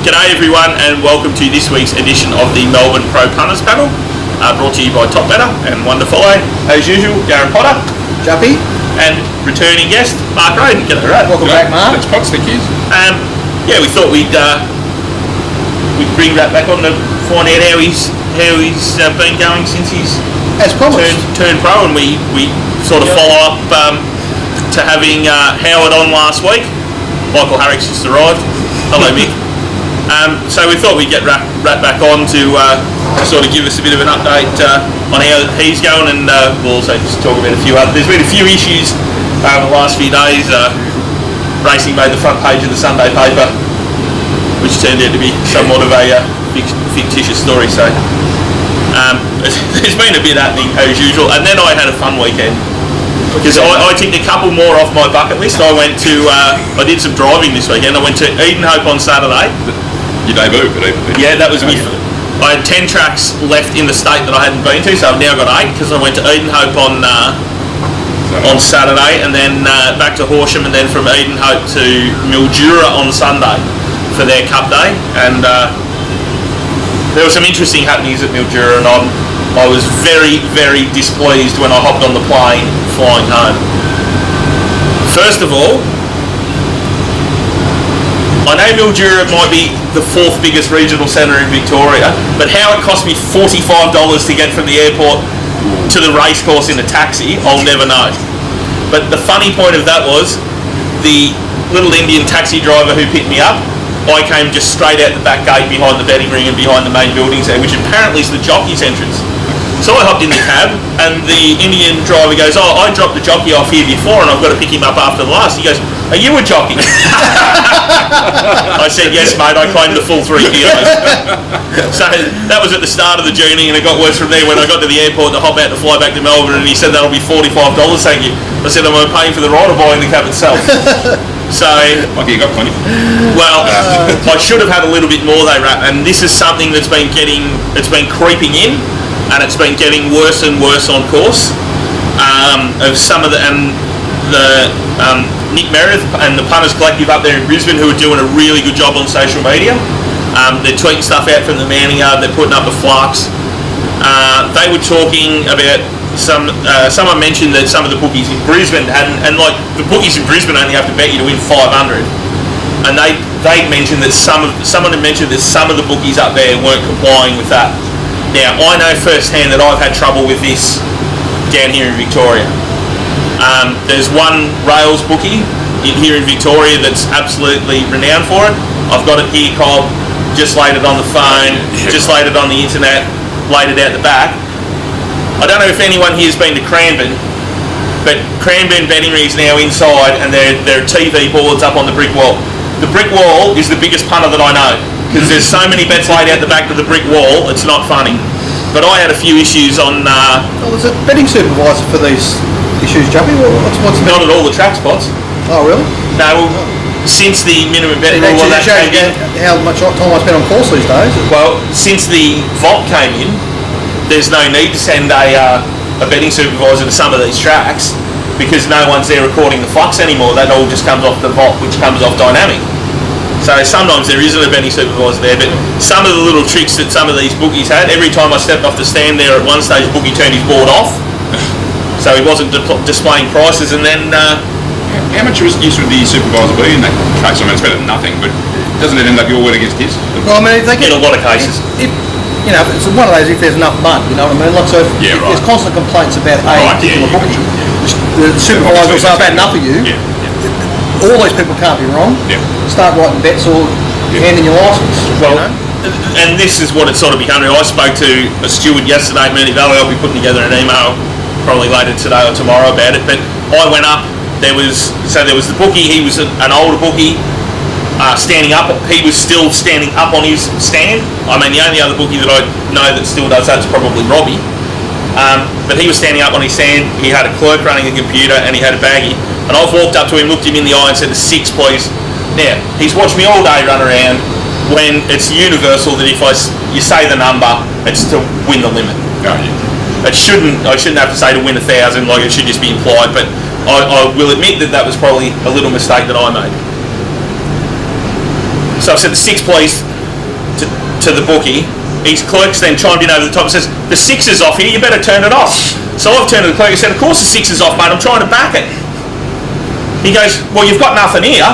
G'day everyone and welcome to this week's edition of the Melbourne Pro Punters panel, brought to you by Top Better and Wonderful. As usual, Darren Potter, Juppy, and returning guest Mark Roden. G'day, right? Welcome back, Mark. Thanks, Pots, thank you. We thought we'd bring that back on to find out how he's been going since he's as promised turned pro, and we sort of follow up to having Howard on last week. Michael Harrick's just arrived. Hello, Mick. So we thought we'd get Rat back on to sort of give us a bit of an update on how he's going, and we'll also just talk about a few other. There's been a few issues over the last few days. Racing made the front page of the Sunday paper, which turned out to be somewhat of a fictitious story. So there's been a bit happening as usual, and then I had a fun weekend. Because I ticked a couple more off my bucket list. I did some driving this weekend. I went to Edenhope on Saturday. Your debut at Edenhope? Yeah, that was me. I had 10 tracks left in the state that I hadn't been to, so I've now got 8 because I went to Edenhope on Saturday, and then back to Horsham, and then from Edenhope to Mildura on Sunday for their Cup Day. And there were some interesting happenings at Mildura, and I was very, very displeased when I hopped on the plane flying home. First of all, I know Mildura might be the 4th biggest regional centre in Victoria, but how it cost me $45 to get from the airport to the racecourse in a taxi, I'll never know. But the funny point of that was, the little Indian taxi driver who picked me up, I came just straight out the back gate behind the betting ring and behind the main buildings there, which apparently is the jockey's entrance. So I hopped in the cab, and the Indian driver goes, "Oh, I dropped the jockey off here before, and I've got to pick him up after the last." He goes, "Are you a jockey?" I said, "Yes, mate, I claim the full 3 kilos." So that was at the start of the journey, and it got worse from there when I got to the airport to hop out to fly back to Melbourne, and he said, "That'll be $45, thank you." I said, "Am I paying for the ride or buying the cab itself?" So, okay, you got plenty. Well, I should have had a little bit more though, Rat, and this is something that's been creeping in, and it's been getting worse and worse on course. Of some of the Nick Meredith and the Punters Collective up there in Brisbane, who are doing a really good job on social media. They're tweeting stuff out from the mounting yard. They're putting up the flux. They were talking about someone mentioned that some of the bookies in Brisbane hadn't, and like the bookies in Brisbane only have to bet you to win 500, and they mentioned that someone had mentioned that some of the bookies up there weren't complying with that. Now I know firsthand that I've had trouble with this down here in Victoria. There's one rails bookie here in Victoria that's absolutely renowned for it. I've got it here, Cobb, just laid it on the phone, just laid it on the internet, laid it out the back. I don't know if anyone here has been to Cranbourne, but Cranbourne betting ring is now inside, and there are TV boards up on the brick wall. The brick wall is the biggest punter that I know, because there's so many bets laid out the back of the brick wall, it's not funny. But I had a few issues on... there's a betting supervisor for these issues, Juppy. What's not at all the track spots. Oh, really? No, since the minimum betting rule... How much time I spend on course these days? Well, since the vault came in, there's no need to send a betting supervisor to some of these tracks, because no one's there recording the flux anymore. That all just comes off the vault, which comes off dynamic. So sometimes there isn't a betting supervisor there, but some of the little tricks that some of these bookies had, every time I stepped off the stand there at one stage, bookie turned his board off, so he wasn't displaying prices, and then... How much use would the supervisor be in that case? I mean, it's better than nothing, but doesn't it end up your word against his? Well, I mean, if they get... In a lot of cases. It's one of those, if there's enough mud, you know what I mean? Like, so if there's constant complaints about a particular bookie, the supervisor will say, "I've had enough of you." All those people can't be wrong. Start writing bets or handing your licence. Well, and this is what it's sort of becoming. I spoke to a steward yesterday at Moonee Valley. I'll be putting together an email probably later today or tomorrow about it. But I went up. There was the bookie. He was an older bookie. Standing up, he was still standing up on his stand. I mean, the only other bookie that I know that still does that is probably Robbie. But he was standing up on his stand. He had a clerk running a computer, and he had a baggie. And I've walked up to him, looked him in the eye, and said, "A 6, please." Now, he's watched me all day run around, when it's universal that if you say the number, it's to win the limit. Oh, yeah. I shouldn't have to say to win 1,000, like it should just be implied. But I will admit that was probably a little mistake that I made. So I said, "The 6, please." to the bookie. His clerk's then chimed in over the top and says, "The 6 is off here, you better turn it off." So I've turned to the clerk and said, "Of course the 6 is off, mate, I'm trying to back it." He goes, "Well, you've got nothing here."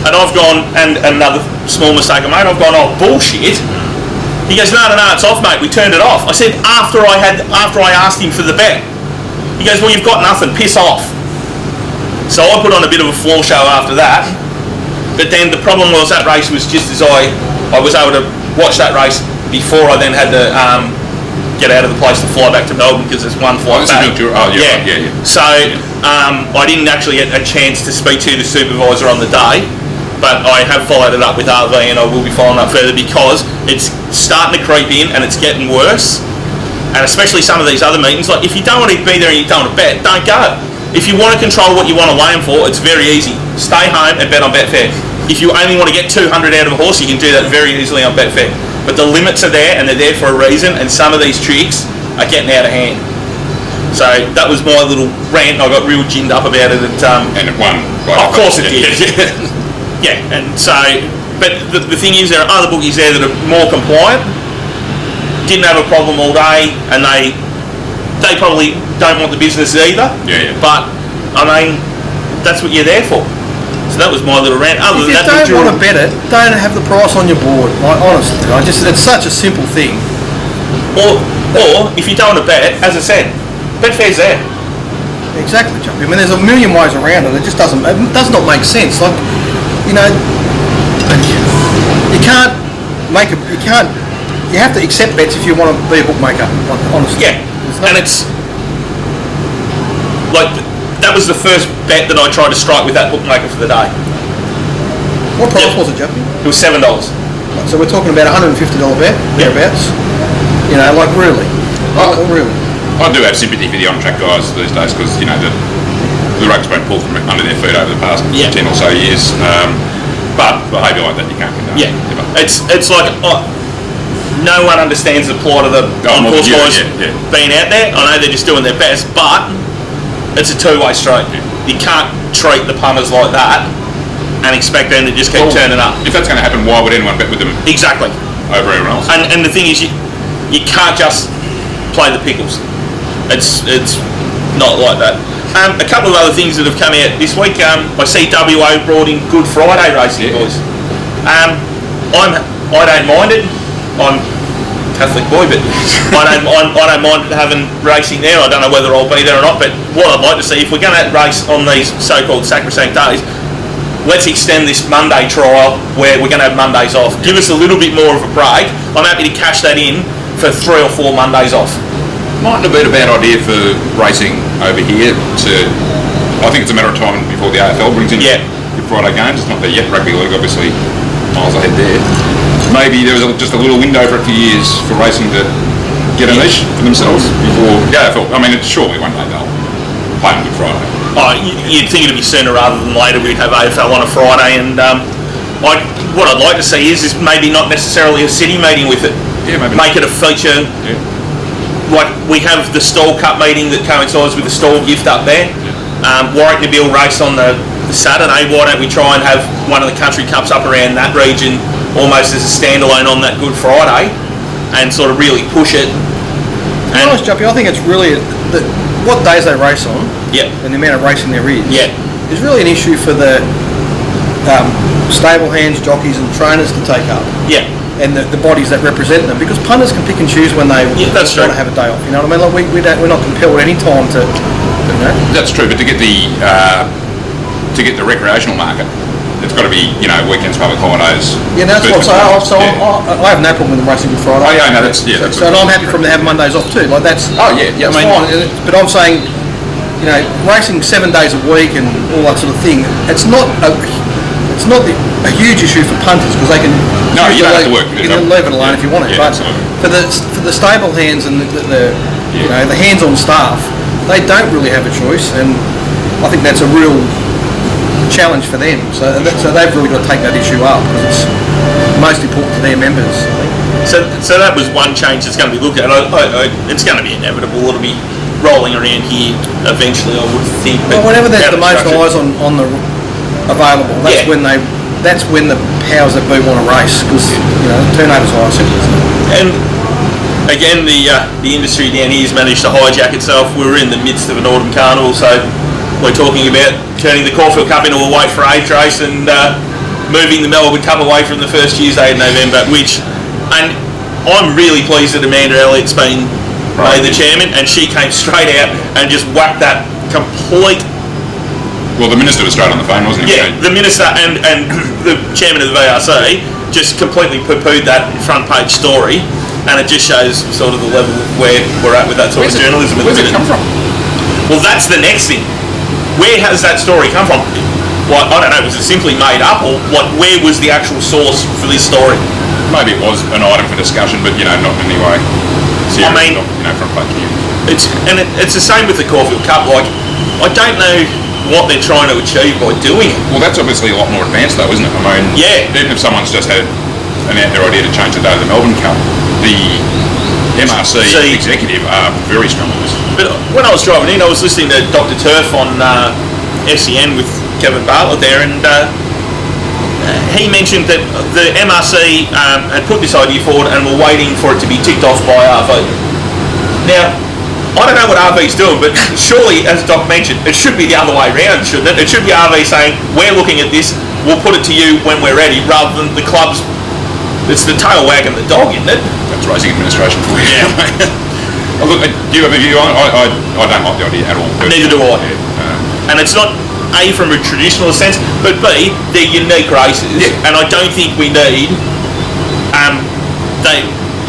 And I've gone, and another small mistake I made, I've gone, "Oh, bullshit." He goes, no, it's off, mate, we turned it off." I said, after I asked him for the bet. He goes, "Well, you've got nothing, piss off." So I put on a bit of a floor show after that. But then the problem was that race was just as I was able to watch that race before I then had to get out of the place to fly back to Melbourne, because there's one flight back. Yeah. So I didn't actually get a chance to speak to the supervisor on the day, but I have followed it up with RV, and I will be following up further, because it's starting to creep in and it's getting worse. And especially some of these other meetings, like if you don't want to be there and you don't want to bet, don't go. If you want to control what you want to lay them for, it's very easy. Stay home and bet on Betfair. If you only want to get 200 out of a horse, you can do that very easily on Betfair. But the limits are there, and they're there for a reason, and some of these tricks are getting out of hand. So that was my little rant, and I got real ginned up about it. And it won. Of course it did. Yeah, and so, but the thing is, there are other bookies there that are more compliant, didn't have a problem all day, and they probably don't want the business either. Yeah. But, I mean, that's what you're there for. So that was my little rant. Other If than you that, don't want to bet it, don't have the price on your board. Like, honestly, it's such a simple thing. Or if you don't want to bet it, as I said, Betfair's there. Exactly, Chuck. I mean, there's a million ways around it. It just does not make sense. Like, you know, you have to accept bets if you want to be a bookmaker. Like, honestly. Yeah, and it's like that was the first bet that I tried to strike with that bookmaker for the day. What price was it, Jumpy? It was $7. So we're talking about a $150 bet, thereabouts. You know, like really. Really. I do have sympathy for the on-track guys these days, because, you know, the rug's been pulled from under their feet over the past 10 or so years. But behaviour like that you can't condone. Yeah, it's like no one understands the plight of the on-course guys being out there. I know they're just doing their best, but it's a two-way street. You can't treat the punters like that and expect them to just keep turning up. If that's going to happen, why would anyone bet with them? Exactly. Over everyone else. And the thing is, you can't just play the pickles. It's not like that. A couple of other things that have come out this week. I see WA brought in Good Friday racing, boys. I don't mind it. I'm a Catholic boy, but I don't mind having racing there. I don't know whether I'll be there or not, but what I'd like to see, if we're going to race on these so-called sacrosanct days, let's extend this Monday trial where we're going to have Mondays off. Give us a little bit more of a break. I'm happy to cash that in for 3 or 4 Mondays off. Mightn't have been a bad idea for racing over here I think it's a matter of time before the AFL brings in Good Friday games. It's not there yet. Rugby League obviously miles ahead there. Maybe there was just a little window for a few years for racing to get a niche for themselves before the AFL. I mean, it's surely one day they'll play on Good Friday. Oh, you'd think it'd be sooner rather than later. We'd have AFL on a Friday, and what I'd like to see is maybe not necessarily a city meeting with it. Yeah, maybe make it a feature. Yeah. Like we have the Stall Cup meeting that coincides with the Stall Gift up there. Warwick Nabil race on the Saturday. Why don't we try and have one of the country cups up around that region almost as a standalone on that Good Friday and sort of really push it? To be honest, Juppy, I think it's really what days they race on and the amount of racing there is is really an issue for the stable hands, jockeys and trainers to take up. And the bodies that represent them, because punters can pick and choose when they want to have a day off. You know what I mean? Like we're not compelled any time to, you know. That's true, but to get the recreational market, it's got to be, you know, weekends, public holidays. Yeah, that's what I'm saying. I have no problem with them racing Good Friday. Oh yeah, no, that's so I'm happy for them to have Mondays off too. Like that's fine. But I'm saying, you know, racing 7 days a week and all that sort of thing. It's not a huge issue for punters, because they can. No, you don't have to work. You can leave it alone if you want it. Yeah, but for the stable hands and you know, the hands-on staff, they don't really have a choice, and I think that's a real challenge for them. So they've really got to take that issue up, because it's most important to their members, I think. So that was one change that's going to be looked at. It's going to be inevitable. It'll be rolling around here eventually, I would think. Well, whenever there's the most eyes on the available, that's when the powers that be want to race, because, you know, turnover's high, simple as that. And again, the industry down here has managed to hijack itself. We're in the midst of an autumn carnival, so we're talking about turning the Caulfield Cup into a weight for age race and moving the Melbourne Cup away from the first Tuesday in November, and I'm really pleased that Amanda Elliott's been made the chairman, and she came straight out and just whacked that complete. Well, the minister was straight on the phone, wasn't he? Yeah, the minister and the chairman of the VRC just completely poo-pooed that front page story, and it just shows sort of the level where we're at with that sort of journalism. Where's it come from? Well, that's the next thing. Where has that story come from? Like, I don't know, was it simply made up, or like where was the actual source for this story? Maybe it was an item for discussion, but not in any way serious. I mean, not, front page news. It's the same with the Caulfield Cup. Like, I don't know what they're trying to achieve by doing it. Well, that's obviously a lot more advanced, though, isn't it? I mean, even if someone's just had an out there idea to change the day of the Melbourne Cup, the MRC executive are very strong on this. But when I was driving in, I was listening to Dr. Turf on SEN with Kevin Bartlett there, and he mentioned that the MRC had put this idea forward and were waiting for it to be ticked off by RV. Now, I don't know what RV's doing, but surely, as Doc mentioned, it should be the other way around, shouldn't it? It should be RV saying, we're looking at this, we'll put it to you when we're ready, rather than the clubs. It's the tail wagging the dog, isn't it? That's racing administration for you. Yeah. Look, do you have a view on it? I don't like the idea at all. Neither do I. And it's not, A, from a traditional sense, but B, they're unique races, and I don't think we need,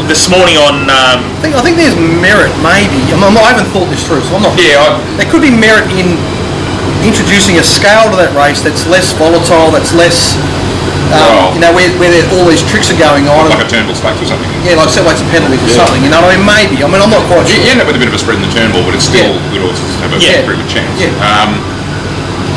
this morning on... I think there's merit, maybe. I haven't thought this through, so I'm not... There could be merit in introducing a scale to that race that's less volatile, that's less... where all these tricks are going on. Like a Turnbull stakes or something. Yeah, like setbacks and penalties or something, you know what I mean? Maybe. I mean, I'm not quite sure. You end up with a bit of a spread in the Turnbull, but it's still good horses have a pretty good chance. Yeah.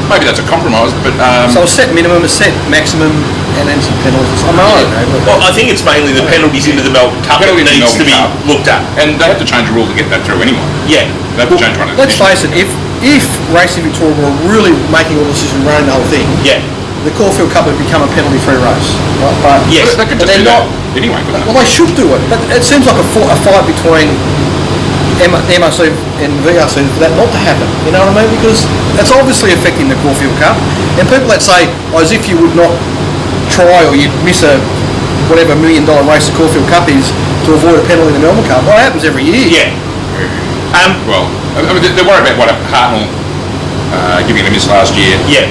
Maybe that's a compromise, but... So a set minimum, a set maximum, and then some penalties. I don't know. Well, I think it's mainly the penalties into the Melbourne Cup that needs to be looked at. And they have to change the rule to get that through anyway. Yeah. They have to change one of the Let's face it, if Racing Victoria were really making all the decisions, running the whole thing, the Caulfield Cup would become a penalty-free race. Right? But yes. They could just do that anyway, couldn't they? Well, they should do it. But it seems like a fight between the MRC and VRC for that not to happen. You know what I mean? Because that's obviously affecting the Caulfield Cup. And people that say, as if you would not try or you'd miss a whatever $1 million race the Caulfield Cup is to avoid a penalty in the Melbourne Cup. Well, it happens every year. Yeah. Well, I mean, they're worried about what Hartnell giving it a miss last year. Yeah.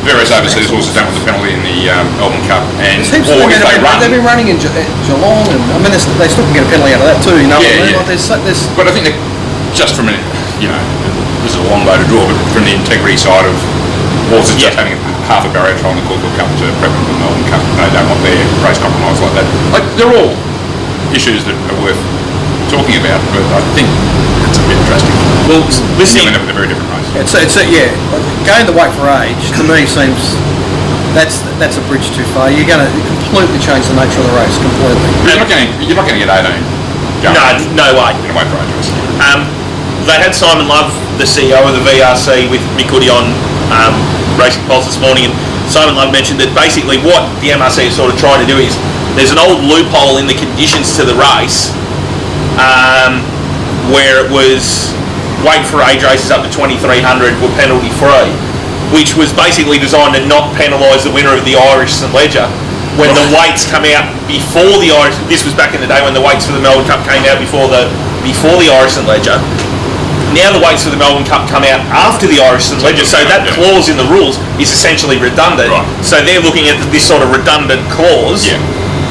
Various overseas horses don't want the penalty in the Melbourne Cup, and they've been running in Geelong, and I mean they still can get a penalty out of that too. You know, Like there's. But I think that just from this is a long way to draw, but from the integrity side of horses just having half a barrier trial in the Caulfield Cup to prep them for the Melbourne Cup, they don't want their race compromised like that. Like they're all issues that are worth talking about, but I think it's a bit drastic. Well, listening, they're very different race. Going the weight for age to me seems that's a bridge too far. You're going to completely change the nature of the race completely. You're not going to get 18. No way. In a weight for age race. They had Simon Love, the CEO of the VRC, with Mick Goody on Racing Pulse this morning, and Simon Love mentioned that basically what the MRC is sort of trying to do is there's an old loophole in the conditions to the race where it was weight for age races up to 2300 were penalty free, which was basically designed to not penalise the winner of the Irish St Ledger when the weights come out before the Irish. This was back in the day when the weights for the Melbourne Cup came out before the Irish St Ledger. Now the weights for the Melbourne Cup come out after the Irish St Ledger, so that clause in the rules is essentially redundant. Right. So they're looking at this sort of redundant clause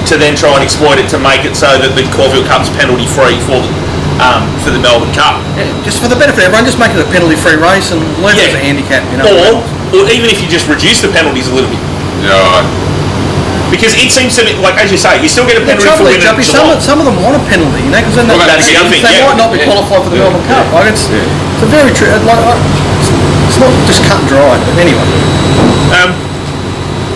to then try and exploit it to make it so that the Caulfield Cup's penalty free for the Melbourne Cup. Yeah, just for the benefit of everyone, just make it a penalty-free race and leave it as a handicap. You know, or even if you just reduce the penalties a little bit. Yeah. Because it seems to be, like as you say, you still get a penalty for winning. Some of them want a penalty, you know, because then they might not be qualified for the Melbourne Cup. Like it's a very true. It's not just cut and dry, but anyway.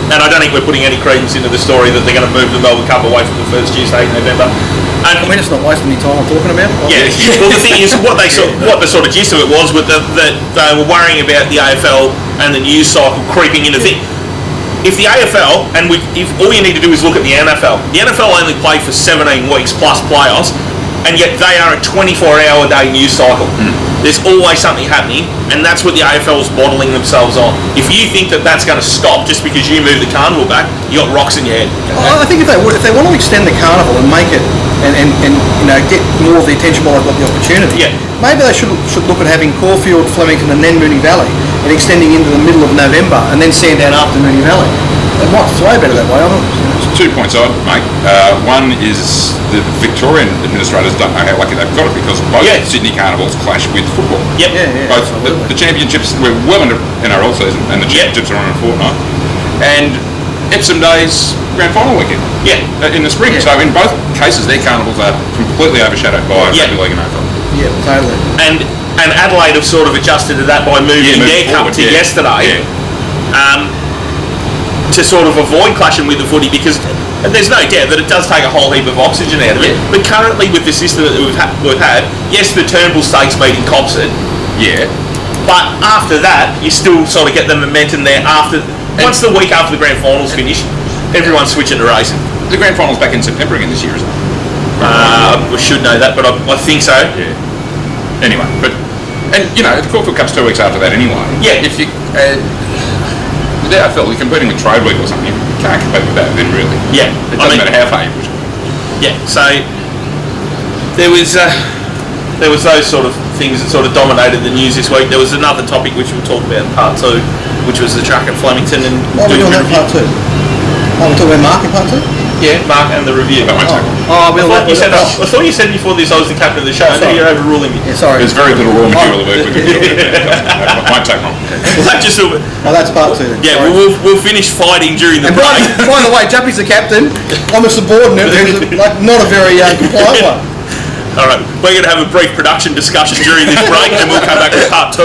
And I don't think we're putting any credence into the story that they're going to move the Melbourne Cup away from the first Tuesday in November. I mean, it's not wasting any time talking about it. Yeah. Well, the thing is, what the sort of gist of it was, that they were worrying about the AFL and the news cycle creeping into things. if the AFL, and if all you need to do is look at the NFL only play for 17 weeks plus playoffs, and yet they are a 24-hour-a-day news cycle. There's always something happening, and that's what the AFL is bottling themselves on. If you think that that's going to stop just because you move the carnival back, you got rocks in your head. I think if they want to extend the carnival and make it and get more of the attention while they've got the opportunity, maybe they should look at having Caulfield, Flemington, and then Moonee Valley, and extending into the middle of November, and then Sandown after Moonee Valley. It might flow better that way. 2 points I'd make. One is the Victorian administrators don't know how lucky they've got it, because both Sydney Carnivals clash with football. Both the championships, we're well into NRL season, and the championships are on in a fortnight. And Epsom Days grand final weekend. In the spring. So in both cases, their carnivals are completely overshadowed by rugby league and AFL. Yeah, totally. And Adelaide have sort of adjusted to that by moving their cup to yesterday. To sort of avoid clashing with the footy, because there's no doubt that it does take a whole heap of oxygen out of it. But currently, with the system that we've had, yes, the Turnbull Stakes meeting cops it. But after that, you still sort of get the momentum there. Once the week after the grand finals finished, everyone's switching to racing. The grand final's back in September again this year, isn't it? We should know that, but I think so. Anyway, the Caulfield Cup's 2 weeks after that anyway. If you. The AFL, you're competing with Trade Week or something, you can't compete with that then, really. It doesn't matter how far you push it. So there was those sort of things that sort of dominated the news this week. There was another topic which we'll talk about in part 2, which was the track at Flemington. And what are we doing that part 2? We're talking about Mark in part 2? Mark and the review. That won't take long. I thought you said before this I was the captain of the show. I know you're overruling me. Sorry. There's very little raw material to work with. It won't take long. That's part 2. We'll finish fighting during the break. By the way, Juppy's the captain. I'm a subordinate who's not a very compliant one. All right, we're going to have a brief production discussion during this break, and we'll come back with part 2.